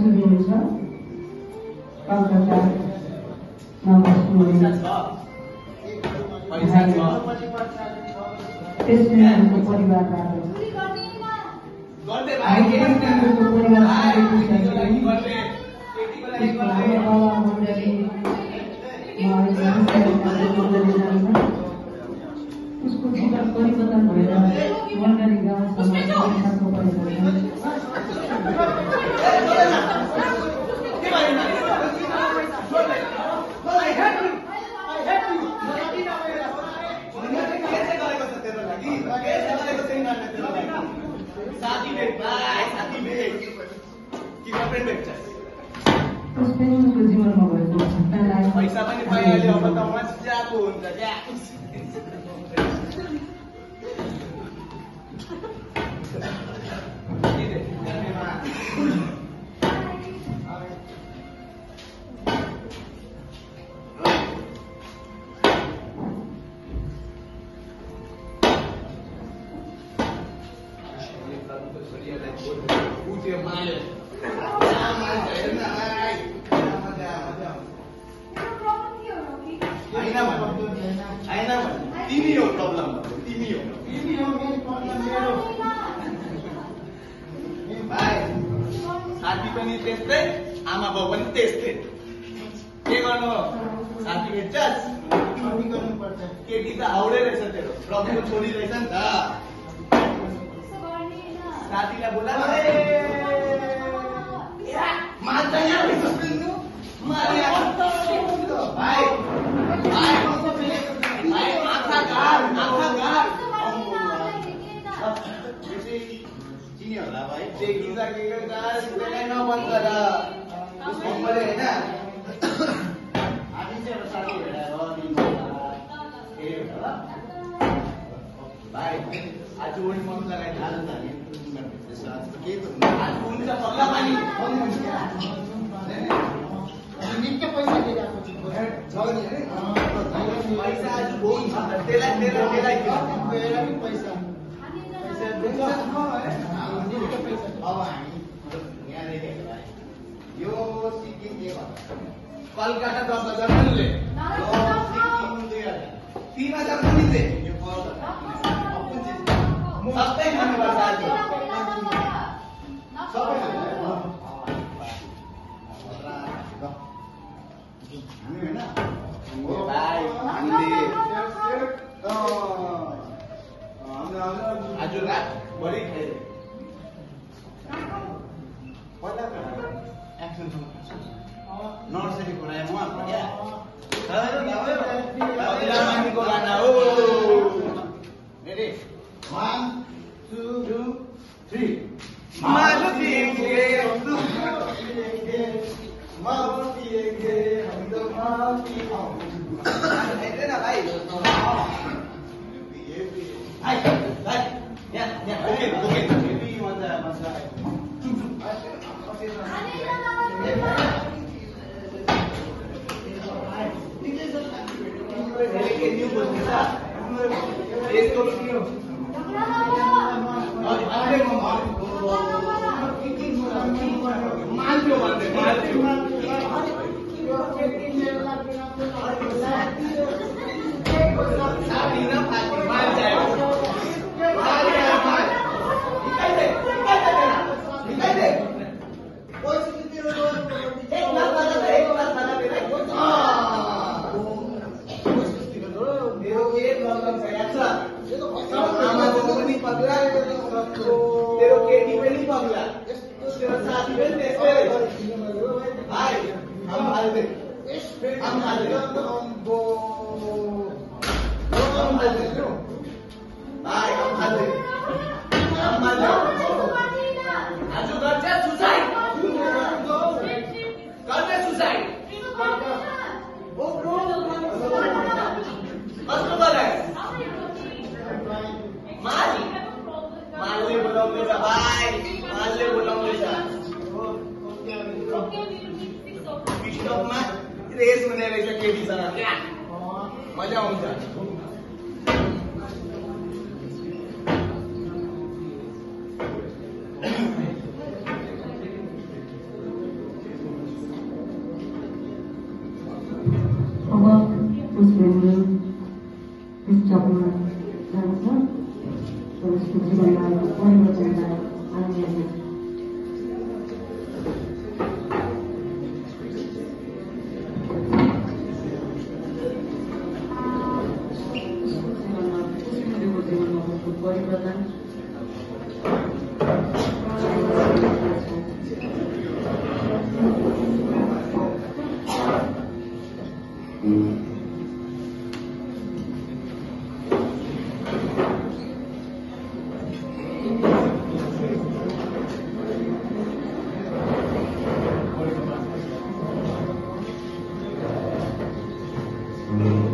हुनुहुन्छ कलकत्तामा बस्नुहुने त्यसको परिवारबाट उसको जीवन परिवर्तन भएर मण्डली गाउँसम्म उसको जीवनमा भएको घटनालाई पैसा पनि पाइहाल्यो अब त मजाको हुन्छ क्या तिमी हो प्रब्लम तिमी हो भाइ साथी पनि त्यस्तै आमा बाउ पनि त्यस्तै के गर्नु साथी भेट्छस् केटी त हाउडे रहेछ तेरो प्रभुको छोरी रहेछ नि त साथीलाई बोला मान्छ यहाँ भाइ चिनी होला भाइ देखिसकेको त्यसलाई नबन्द गर उसको मैले होइन हामी चाहिँ साथी भेटाएर भाइ आज ओडी मन लगाएर आज त हामी के त आज हुन्छ पल्ला पानी निकै पैसा दिएको छु पैसा आज हुन्छ त्यसलाई पैसा अब हामी यहाँनिर यो सिक्किम के भन्छ कलकत्ता 10,000 पनि 3,000 पनि दे यो सबै खानुपर्छ आज सबै हामी होइन भाइ आज रात भरि खायो नर्सरी खोलायो म मानिको गाना हो रेडी 1 2 3 मालु दिएंगे हम तो माफी ऐसे ना भाई भाई या ओके भी मजा तेरो केटी पनि पगला तेरो साथी पनि त्यस्तै भाइ हम हाल्दै भाइ हम हाल्दै आज गर्छ सुसाइड कस्तो गरे मालले बोलाउँदैछ भाइ मालले बोलाउँदैछ टिकटकमा रेस हुने रहेछ केटीसँग क्या मजा आउँछ अब उसले विश्वमा जान्छ र उसको जीवनमा परिवर्तनलाई आउने परिवर्तन Mm-hmm.